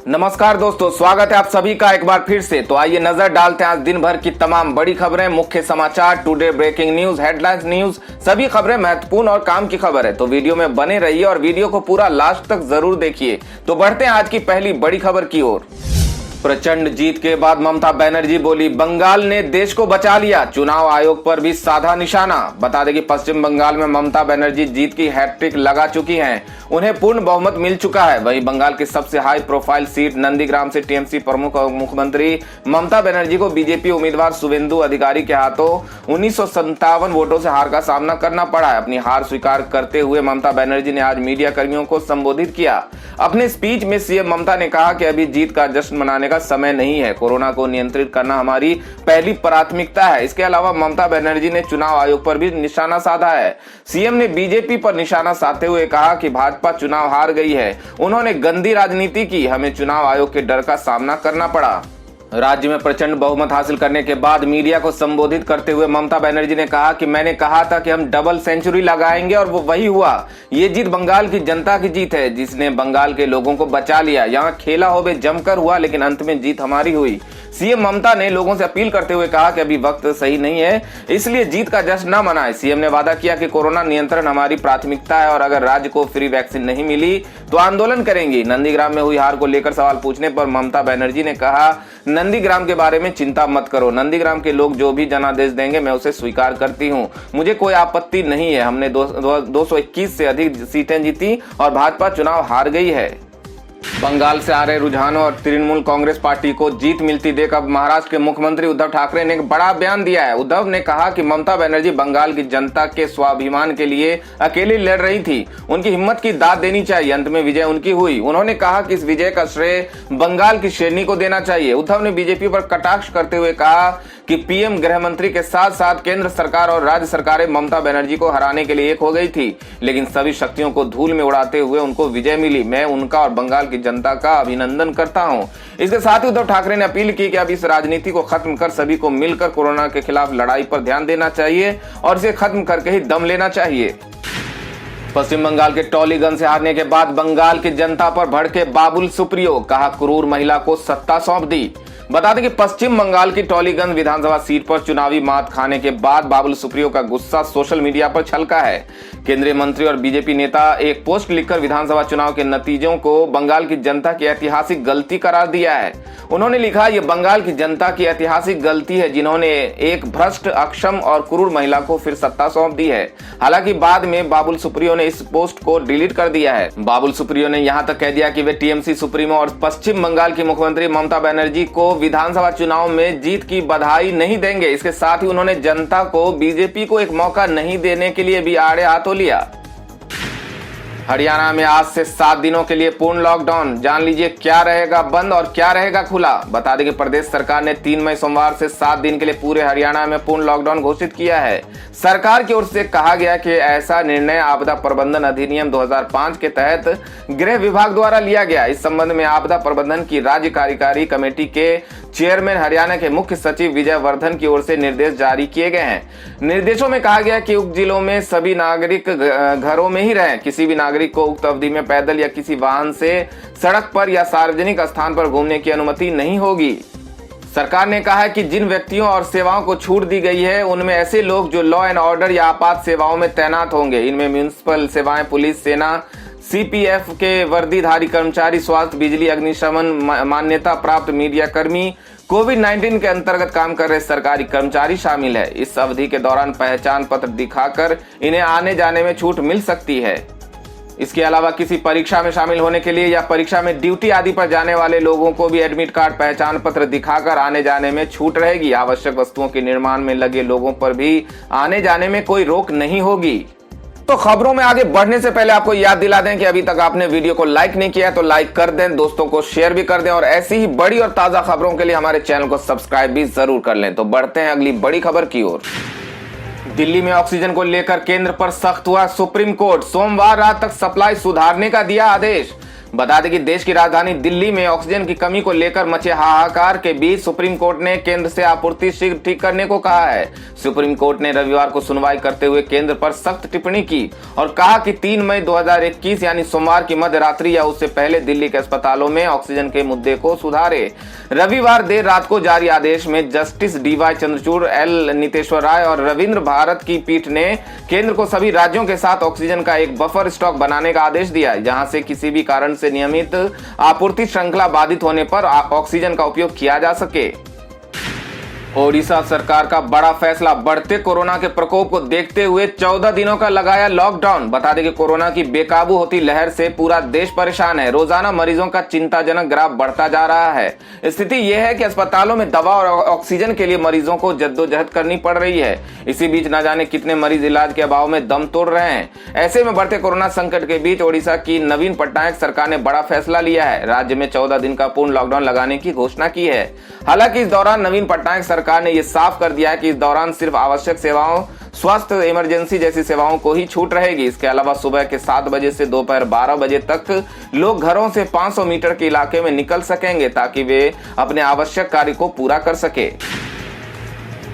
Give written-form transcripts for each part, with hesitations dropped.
नमस्कार दोस्तों, स्वागत है आप सभी का एक बार फिर से। तो आइए नजर डालते हैं आज दिन भर की तमाम बड़ी खबरें, मुख्य समाचार, today breaking news, headlines news, सभी खबरें महत्वपूर्ण और काम की खबर है। तो वीडियो में बने रहिए और वीडियो को पूरा लास्ट तक जरूर देखिए। तो बढ़ते हैं आज की पहली बड़ी खबर की ओर। प्रचंड जीत के बाद ममता बनर्जी बोली, बंगाल ने देश को बचा लिया, चुनाव आयोग पर भी साधा निशाना। बता दें कि पश्चिम बंगाल में ममता बनर्जी जीत की हैट्रिक लगा चुकी हैं, उन्हें पूर्ण बहुमत मिल चुका है। वहीं बंगाल की सबसे हाई प्रोफाइल सीट नंदीग्राम से टीएमसी प्रमुख और मुख्यमंत्री ममता बनर्जी को बीजेपी उम्मीदवार शुभेंदु अधिकारी के हाथों 1957 वोटों से हार का सामना करना पड़ा है। अपनी हार स्वीकार करते हुए ममता बनर्जी ने आज मीडिया कर्मियों को संबोधित किया। अपने स्पीच में सीएम ममता ने कहा कि अभी जीत का जश्न मनाने का समय नहीं है, कोरोना को नियंत्रित करना हमारी पहली प्राथमिकता है। इसके अलावा ममता बनर्जी ने चुनाव आयोग पर भी निशाना साधा है। सीएम ने बीजेपी पर निशाना साधते हुए कहा कि भाजपा चुनाव हार गई है, उन्होंने गंदी राजनीति की, हमें चुनाव आयोग के डर का सामना करना पड़ा। राज्य में प्रचंड बहुमत हासिल करने के बाद मीडिया को संबोधित करते हुए ममता बनर्जी ने कहा कि मैंने कहा था कि हम डबल सेंचुरी लगाएंगे और वो वही हुआ। ये जीत बंगाल की जनता की जीत है, जिसने बंगाल के लोगों को बचा लिया। यहाँ खेला हो बे जमकर हुआ, लेकिन अंत में जीत हमारी हुई। सीएम ममता ने लोगों से अपील करते हुए कहा कि अभी वक्त सही नहीं है, इसलिए जीत का जश्न न मनाएं। सीएम ने वादा किया कि कोरोना नियंत्रण हमारी प्राथमिकता है और अगर राज्य को फ्री वैक्सीन नहीं मिली तो आंदोलन करेंगी। नंदीग्राम में हुई हार को लेकर सवाल पूछने पर ममता बनर्जी ने कहा, नंदीग्राम के बारे में चिंता मत करो, नंदीग्राम के लोग जो भी जनादेश देंगे मैं उसे स्वीकार करती हूँ, मुझे कोई आपत्ति नहीं है। हमने 221 से अधिक सीटें जीती और भाजपा चुनाव हार गई है। बंगाल से आ रहे रुझानों और तृणमूल कांग्रेस पार्टी को जीत मिलती देख अब महाराष्ट्र के मुख्यमंत्री उद्धव ठाकरे ने एक बड़ा बयान दिया है। उद्धव ने कहा कि ममता बनर्जी बंगाल की जनता के स्वाभिमान के लिए अकेली लड़ रही थी, उनकी हिम्मत की दाद देनी चाहिए, अंत में विजय उनकी हुई। उन्होंने कहा कि इस विजय का श्रेय बंगाल की शेरनी को देना चाहिए। उद्धव ने बीजेपी पर कटाक्ष करते हुए कहा कि पीएम गृह मंत्री के साथ साथ केंद्र सरकार और राज्य सरकारें ममता बनर्जी को हराने के लिए एक हो गई थी, लेकिन सभी शक्तियों को धूल में उड़ाते हुए उनको विजय मिली। मैं उनका और बंगाल की जनता का अभिनंदन करता हूं। इसके साथ ही उद्धव ठाकरे ने अपील की कि अब इस राजनीति को खत्म कर सभी को मिलकर कोरोना के खिलाफ लड़ाई पर ध्यान देना चाहिए और इसे खत्म करके ही दम लेना चाहिए। पश्चिम बंगाल के टॉलीगंज से हारने के बाद बंगाल की जनता पर भड़के बाबुल सुप्रियो, कहा क्रूर महिला को सत्ता सौंप दी। बता दें कि पश्चिम बंगाल की टॉलीगंज विधानसभा सीट पर चुनावी मात खाने के बाद बाबुल सुप्रियो का गुस्सा सोशल मीडिया पर छलका है। केंद्रीय मंत्री और बीजेपी नेता एक पोस्ट लिखकर विधानसभा चुनाव के नतीजों को बंगाल की जनता की ऐतिहासिक गलती करार दिया है। उन्होंने लिखा, ये बंगाल की जनता की ऐतिहासिक गलती है जिन्होंने एक भ्रष्ट, अक्षम और क्रूर महिला को फिर सत्ता सौंप दी है। हालांकि बाद में बाबुल सुप्रियो ने इस पोस्ट को डिलीट कर दिया है। बाबुल सुप्रियो ने यहां तक कह दिया कि वे टीएमसी सुप्रीमो और पश्चिम बंगाल की मुख्यमंत्री ममता बनर्जी को विधानसभा चुनाव में जीत की बधाई नहीं देंगे। इसके साथ ही उन्होंने जनता को बीजेपी को एक मौका नहीं देने के लिए भी आड़े हाथों लिया। हरियाणा में आज से 7 दिनों के लिए पूर्ण लॉकडाउन, जान लीजिए क्या रहेगा बंद और क्या रहेगा खुला। बता दें कि प्रदेश सरकार ने 3 मई सोमवार से 7 दिन के लिए पूरे हरियाणा में पूर्ण लॉकडाउन घोषित किया है। सरकार की ओर से कहा गया कि ऐसा निर्णय आपदा प्रबंधन अधिनियम 2005 के तहत गृह विभाग द्वारा लिया गया। इस संबंध में आपदा प्रबंधन की राज्य कार्यकारी कमेटी के चेयरमैन हरियाणा के मुख्य सचिव विजय वर्धन की ओर से निर्देश जारी किए गए हैं। निर्देशों में कहा गया कि उक्त जिलों में सभी नागरिक घरों में ही रहें। किसी भी नागरिक को उक्त अवधि में पैदल या किसी वाहन से सड़क पर या सार्वजनिक स्थान पर घूमने की अनुमति नहीं होगी। सरकार ने कहा है कि जिन व्यक्तियों और सेवाओं को छूट दी गई है उनमें ऐसे लोग जो लॉ एंड ऑर्डर या आपात सेवाओं में तैनात होंगे। इनमें म्युनिसिपल सेवाएं, पुलिस, सेना, सीपीएफ के वर्दीधारी कर्मचारी, स्वास्थ्य, बिजली, अग्निशमन मान्यता प्राप्त मीडिया कर्मी, कोविड-19 के अंतर्गत काम कर रहे सरकारी कर्मचारी शामिल है। इस अवधि के दौरान पहचान पत्र दिखाकर इन्हें आने जाने में छूट मिल सकती है। इसके अलावा किसी परीक्षा में शामिल होने के लिए या परीक्षा में ड्यूटी आदि पर जाने वाले लोगों को भी एडमिट कार्ड, पहचान पत्र दिखाकर आने जाने में छूट रहेगी। आवश्यक वस्तुओं के निर्माण में लगे लोगों पर भी आने जाने में कोई रोक नहीं होगी। तो खबरों में आगे बढ़ने से पहले आपको याद दिला दें कि अभी तक आपने वीडियो को लाइक नहीं किया है तो लाइक कर दें, दोस्तों को शेयर भी कर दें और ऐसी ही बड़ी और ताजा खबरों के लिए हमारे चैनल को सब्सक्राइब भी जरूर कर लें। तो बढ़ते हैं अगली बड़ी खबर की ओर। दिल्ली में ऑक्सीजन को लेकर केंद्र पर सख्त हुआ सुप्रीम कोर्ट, सोमवार रात तक सप्लाई सुधारने का दिया आदेश। बता दें कि देश की राजधानी दिल्ली में ऑक्सीजन की कमी को लेकर मचे हाहाकार के बीच सुप्रीम कोर्ट ने केंद्र से आपूर्ति शीघ्र ठीक करने को कहा है। सुप्रीम कोर्ट ने रविवार को सुनवाई करते हुए केंद्र पर सख्त टिप्पणी की और कहा कि 3 मई 2021 यानी सोमवार की मध्य रात्रि या उससे पहले दिल्ली के अस्पतालों में ऑक्सीजन के मुद्दे को सुधारे। रविवार देर रात को जारी आदेश में justice DY Chandrachud, L Niteshwar Rai और रविंद्र भारत की पीठ ने केंद्र को सभी राज्यों के साथ ऑक्सीजन का एक बफर स्टॉक बनाने का आदेश दिया, जहां से किसी भी कारण से नियमित आपूर्ति श्रृंखला बाधित होने पर ऑक्सीजन का उपयोग किया जा सके। ओडिशा सरकार का बड़ा फैसला, बढ़ते कोरोना के प्रकोप को देखते हुए 14 दिनों का लगाया लॉकडाउन। बता दें कि कोरोना की बेकाबू होती लहर से पूरा देश परेशान है। रोजाना मरीजों का चिंताजनक ग्राफ बढ़ता जा रहा है। स्थिति यह है कि अस्पतालों में दवा और ऑक्सीजन के लिए मरीजों को जद्दोजहद करनी पड़ रही है। इसी बीच न जाने कितने मरीज इलाज के अभाव में दम तोड़ रहे हैं। ऐसे में बढ़ते कोरोना संकट के बीच ओडिशा की नवीन पटनायक सरकार ने बड़ा फैसला लिया है। राज्य में 14 दिन का पूर्ण लॉकडाउन लगाने की घोषणा की है। हालांकि इस दौरान नवीन पटनायक सरकार ने यह साफ कर दिया है कि इस दौरान सिर्फ आवश्यक सेवाओं, स्वास्थ्य, इमरजेंसी जैसी सेवाओं को ही छूट रहेगी। इसके अलावा सुबह के 7 बजे से दोपहर 12 बजे तक लोग घरों से 500 मीटर के इलाके में निकल सकेंगे ताकि वे अपने आवश्यक कार्य को पूरा कर सके।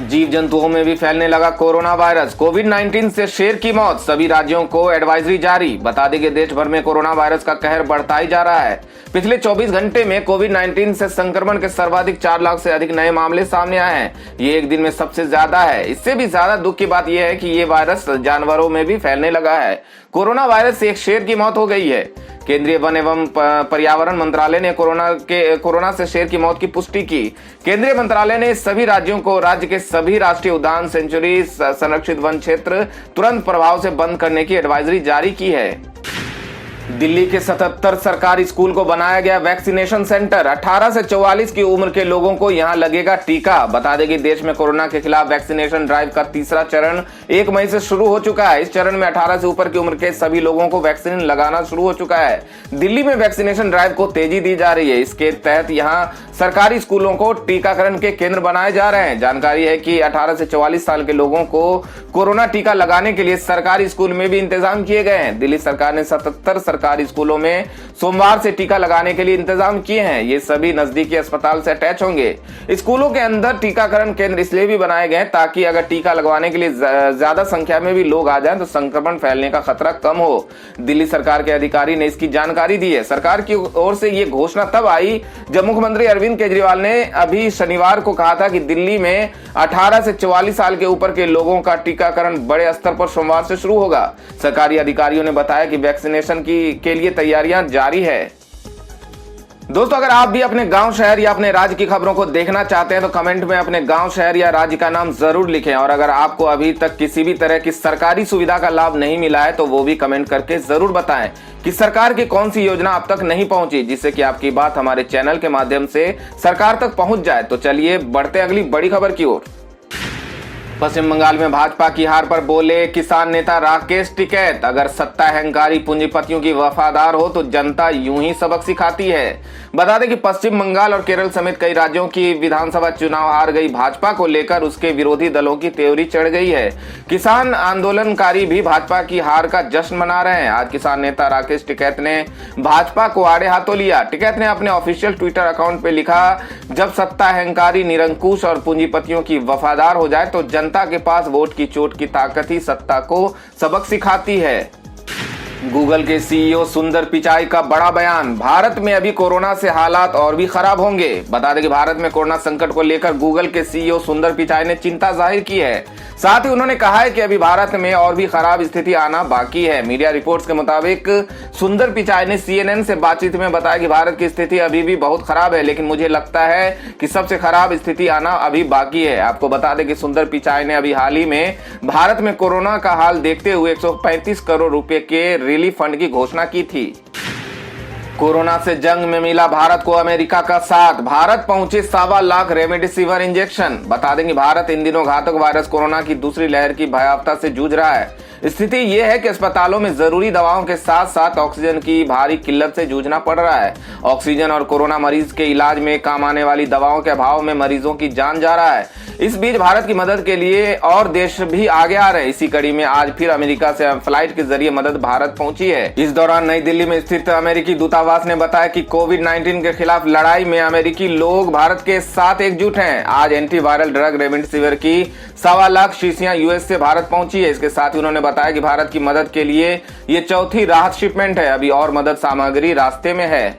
जीव जंतुओं में भी फैलने लगा कोरोना वायरस। कोविड-19 से शेर की मौत, सभी राज्यों को एडवाइजरी जारी। बता दें कि देश भर में कोरोना वायरस का कहर बढ़ता ही जा रहा है। पिछले 24 घंटे में कोविड-19 से संक्रमण के सर्वाधिक 4 लाख से अधिक नए मामले सामने आए हैं। ये एक दिन में सबसे ज्यादा है। इससे भी ज्यादा दुख की बात यह है कि ये वायरस जानवरों में भी फैलने लगा है। कोरोना वायरस से एक शेर की मौत हो गई है। केंद्रीय वन एवं पर्यावरण मंत्रालय ने कोरोना से शेर की मौत की पुष्टि की। केंद्रीय मंत्रालय ने सभी राज्यों को राज्य के सभी राष्ट्रीय उद्यान, सेंचुरी, संरक्षित वन क्षेत्र तुरंत प्रभाव से बंद करने की एडवाइजरी जारी की है। दिल्ली के 77 सरकारी स्कूल को बनाया गया वैक्सीनेशन सेंटर। 18 से 44 की उम्र के लोगों को यहां लगेगा टीका। बता दें कि देश में कोरोना के खिलाफ वैक्सीनेशन ड्राइव का तीसरा चरण 1 मई से शुरू हो चुका है। इस चरण में 18 से ऊपर की उम्र के सभी लोगों को वैक्सीन लगाना शुरू हो चुका है। दिल्ली में वैक्सीनेशन ड्राइव को तेजी दी जा रही है। इसके तहत यहां सरकारी स्कूलों को टीकाकरण के केंद्र बनाए जा रहे हैं। जानकारी है कि 18 से 44 साल के लोगों को कोरोना टीका लगाने के लिए सरकारी स्कूल में भी इंतजाम किए गए हैं। दिल्ली सरकार ने 77 सरकारी स्कूलों में सोमवार से टीका लगाने के लिए इंतजाम किए हैं। ये सभी नजदीकी अस्पताल से अटैच होंगे। स्कूलों के अंदर टीकाकरण केंद्र इसलिए भी बनाए गए ताकि अगर टीका लगवाने के लिए ज्यादा संख्या में भी लोग आ जाएं तो संक्रमण फैलने का खतरा कम हो। दिल्ली सरकार के अधिकारी ने इसकी जानकारी दी है। सरकार की ओर से ये घोषणा तब आई जब मुख्यमंत्री अरविंद केजरीवाल ने अभी शनिवार को कहा था कि दिल्ली में 18 से 44 साल के ऊपर के लोगों का टीकाकरण बड़े स्तर पर सोमवार से शुरू होगा। सरकारी अधिकारियों ने बताया कि वैक्सीनेशन के लिए तैयारियां जारी है। दोस्तों, अगर आप भी अपने गांव, शहर या अपने राज्य की खबरों को देखना चाहते हैं तो कमेंट में अपने गांव, शहर या राज्य का नाम जरूर लिखें। और अगर आपको अभी तक किसी भी तरह की सरकारी सुविधा का लाभ नहीं मिला है तो वो भी कमेंट करके जरूर बताएं कि सरकार की कौन सी योजना अब तक नहीं पहुंची, जिससे कि आपकी बात हमारे चैनल के माध्यम से सरकार तक पहुंच जाए। तो चलिए बढ़ते अगली बड़ी खबर की ओर। पश्चिम बंगाल में भाजपा की हार पर बोले किसान नेता राकेश टिकैत, अगर सत्ता अहंकारी पूंजीपतियों की वफादार हो तो जनता यूं ही सबक सिखाती है। बता दें कि पश्चिम बंगाल और केरल समेत कई राज्यों की विधानसभा चुनाव हार गई भाजपा को लेकर उसके विरोधी दलों की त्योरी चढ़ गई है। किसान आंदोलनकारी भी भाजपा की हार का जश्न मना रहे हैं। आज किसान नेता राकेश टिकैत ने भाजपा को आड़े हाथों लिया। टिकैत ने अपने ऑफिशियल ट्विटर अकाउंट पे लिखा, जब सत्ता अहंकारी, निरंकुश और पूंजीपतियों की वफादार हो जाए तो जनता के पास वोट की चोट की ताकत ही सत्ता को सबक सिखाती है। गूगल के CEO सुंदर पिचाई का बड़ा बयान, भारत में अभी कोरोना से हालात और भी खराब होंगे। बता दें कि भारत में कोरोना संकट को लेकर गूगल के CEO सुंदर पिचाई ने चिंता जाहिर की है। साथ ही उन्होंने कहा है कि अभी भारत में और भी खराब स्थिति आना बाकी है। मीडिया रिपोर्ट्स के मुताबिक सुंदर पिचाई ने CNN से बातचीत में बताया कि भारत की स्थिति अभी भी बहुत खराब है, लेकिन मुझे लगता है कि सबसे खराब स्थिति आना अभी बाकी है। आपको बता दें कि सुंदर पिचाई ने अभी हाल ही में भारत में कोरोना का हाल देखते हुए 135 करोड़ रुपए के रिलीफ फंड की घोषणा की थी। कोरोना से जंग में मिला भारत को अमेरिका का साथ, भारत पहुंचे 1.25 लाख रेमडेसिविर इंजेक्शन। बता दें कि भारत इन दिनों घातक वायरस कोरोना की दूसरी लहर की भयावहता से जूझ रहा है। स्थिति यह है कि अस्पतालों में जरूरी दवाओं के साथ साथ ऑक्सीजन की भारी किल्लत से जूझना पड़ रहा है। ऑक्सीजन और कोरोना मरीज के इलाज में काम आने वाली दवाओं के अभाव में मरीजों की जान जा रहा है। इस बीच भारत की मदद के लिए और देश भी आगे आ रहे हैं। इसी कड़ी में आज फिर अमेरिका से फ्लाइट के जरिए मदद भारत पहुंची है। इस दौरान नई दिल्ली में स्थित अमेरिकी दूतावास ने बताया कि कोविड-19 के खिलाफ लड़ाई में अमेरिकी लोग भारत के साथ एकजुट हैं। आज एंटीवायरल ड्रग रेमडेसिविर की 1.25 लाख शीशियां यूएस से भारत पहुंची है। इसके साथ ही उन्होंने बताया कि भारत की मदद के लिए ये चौथी राहत शिपमेंट है। अभी और मदद सामग्री रास्ते में है।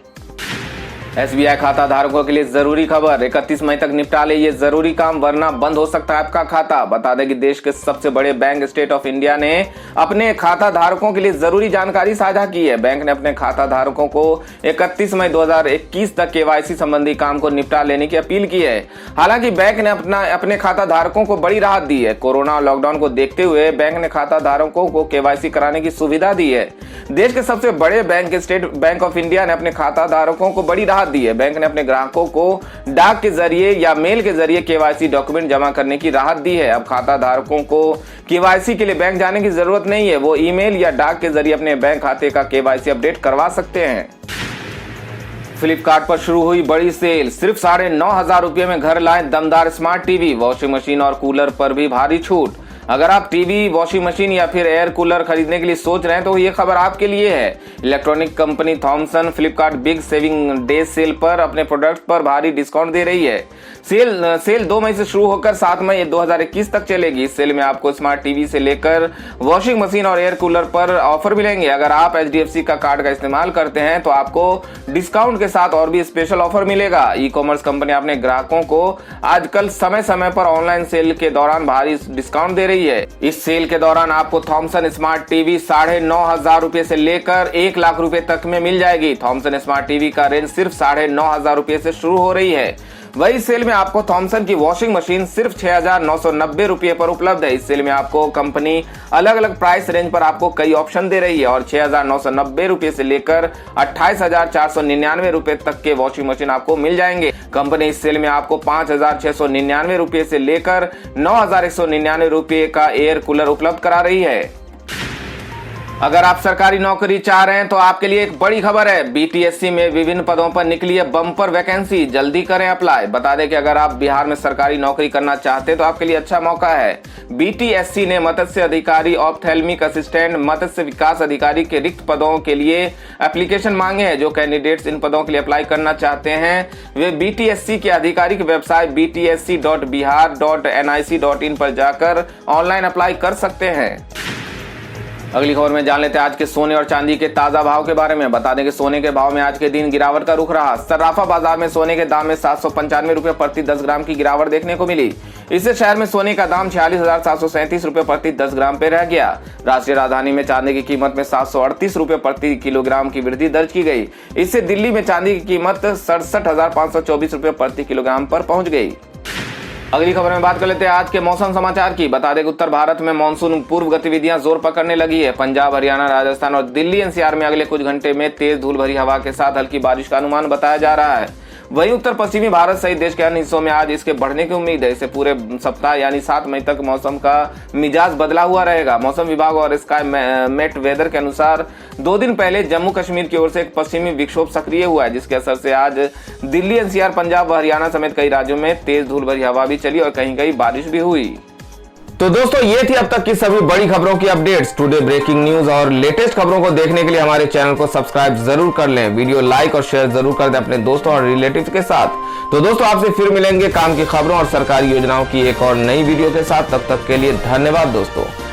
एसबीआई खाता धारकों के लिए जरूरी खबर, 31 मई तक निपटा ले ये जरूरी काम, वरना बंद हो सकता है आपका खाता। बता दें कि देश के सबसे बड़े बैंक स्टेट ऑफ इंडिया ने अपने खाता धारकों के लिए जरूरी जानकारी साझा की है। बैंक ने अपने खाता धारकों को 31 मई 2021 तक केवाईसी संबंधी काम को निपटा लेने की अपील की है। हालांकि बैंक ने अपने खाता धारकों को बड़ी राहत दी है। कोरोना और लॉकडाउन को देखते हुए बैंक ने खाता धारकों को केवाईसी कराने की सुविधा दी है। देश के सबसे बड़े bank state bank of India ने अपने खाता धारकों को बड़ी राहत दी है। बैंक ने अपने ग्राहकों को डाक के जरिए या मेल के जरिए केवाईसी डॉक्यूमेंट जमा करने की राहत दी है। अब खाता धारकों को केवाईसी के लिए बैंक जाने की जरूरत नहीं है। वो ईमेल या डाक के जरिए अपने बैंक खाते का केवाईसी अपडेट करवा सकते हैं। फ्लिपकार्ट पर शुरू हुई बड़ी सेल, सिर्फ 9,500 रुपये में घर लाएं दमदार स्मार्ट टीवी, वॉशिंग मशीन और कूलर पर भी भारी छूट। अगर आप टीवी, वॉशिंग मशीन या फिर एयर कूलर खरीदने के लिए सोच रहे हैं तो ये खबर आपके लिए है। Electronic company Thomson Flipkart big saving day sale पर अपने प्रोडक्ट पर भारी डिस्काउंट दे रही है। सेल 2 मई से शुरू होकर 7 मई 2021 तक चलेगी। इस सेल में आपको स्मार्ट टीवी से लेकर वॉशिंग मशीन और एयर कूलर पर ऑफर मिलेंगे। अगर आप HDFC का कार्ड का इस्तेमाल करते हैं तो आपको डिस्काउंट के साथ और भी स्पेशल ऑफर मिलेगा। ई कॉमर्स कंपनी अपने ग्राहकों को आजकल समय समय पर ऑनलाइन सेल के दौरान भारी डिस्काउंट दे रही है। इस सेल के दौरान आपको थॉमसन स्मार्ट टीवी 9,500 रुपए से लेकर 1 लाख रुपए तक में मिल जाएगी। थॉमसन स्मार्ट टीवी का रेंज सिर्फ 9,500 रुपए से शुरू हो रही है। वही सेल में आपको थॉमसन की वॉशिंग मशीन सिर्फ 6,990 रुपए पर उपलब्ध है। इस सेल में आपको कंपनी अलग अलग प्राइस रेंज पर आपको कई ऑप्शन दे रही है और 6,990 रुपए से लेकर 28,499 रुपए तक के वॉशिंग मशीन आपको मिल जाएंगे। कंपनी इस सेल में आपको 5,699 रुपए से लेकर 9,199 रुपए का एयर कूलर उपलब्ध करा रही है। अगर आप सरकारी नौकरी चाह रहे हैं तो आपके लिए एक बड़ी खबर है। BTSC में विभिन्न पदों पर निकली है बम्पर वैकेंसी, जल्दी करें अप्लाई। बता दें कि अगर आप बिहार में सरकारी नौकरी करना चाहते हैं तो आपके लिए अच्छा मौका है। BTSC ने मत्स्य अधिकारी, ऑप्थेल्मिक असिस्टेंट, मत्स्य विकास अधिकारी के रिक्त पदों के लिए एप्लीकेशन मांगे हैं। जो कैंडिडेट्स इन पदों के लिए अप्लाई करना चाहते हैं वे BTSC के आधिकारिक वेबसाइट btsc.bihar.nic.in पर जाकर ऑनलाइन अप्लाई कर सकते हैं। अगली खबर में जान लेते हैं आज के सोने और चांदी के ताजा भाव के बारे में। बता दें कि सोने के भाव में आज के दिन गिरावट का रुख रहा। सर्राफा बाजार में सोने के दाम में 795 रुपए प्रति 10 ग्राम की गिरावट देखने को मिली। इससे शहर में सोने का दाम 46,737 रुपए प्रति 10 ग्राम पे रह गया। राष्ट्रीय राजधानी में चांदी की कीमत में 738 रुपए प्रति किलोग्राम की वृद्धि दर्ज की गई। इससे दिल्ली में चांदी की कीमत 67,524 रुपए प्रति किलोग्राम पर पहुंच गई। अगली खबर में बात कर लेते हैं आज के मौसम समाचार की। बता दें कि उत्तर भारत में मानसून पूर्व गतिविधियां जोर पकड़ने लगी है। पंजाब, हरियाणा, राजस्थान और दिल्ली NCR में अगले कुछ घंटे में तेज धूल भरी हवा के साथ हल्की बारिश का अनुमान बताया जा रहा है। वहीं उत्तर पश्चिमी भारत सहित देश के अन्य हिस्सों में आज इसके बढ़ने की उम्मीद है। इससे पूरे सप्ताह यानी 7 मई तक मौसम का मिजाज बदला हुआ रहेगा। मौसम विभाग और स्काई मेट वेदर के अनुसार 2 दिन पहले जम्मू कश्मीर की ओर से एक पश्चिमी विक्षोभ सक्रिय हुआ है, जिसके असर से आज दिल्ली, NCR, पंजाब व हरियाणा समेत कई राज्यों में तेज धूल भरी हवा भी चली और कहीं कहीं बारिश भी हुई। तो दोस्तों ये थी अब तक की सभी बड़ी खबरों की अपडेट्स। टुडे ब्रेकिंग न्यूज और लेटेस्ट खबरों को देखने के लिए हमारे चैनल को सब्सक्राइब जरूर कर लें। वीडियो लाइक और शेयर जरूर कर दें अपने दोस्तों और रिलेटिव्स के साथ। तो दोस्तों आपसे फिर मिलेंगे काम की खबरों और सरकारी योजनाओं की एक और नई वीडियो के साथ। तब तक के लिए धन्यवाद दोस्तों।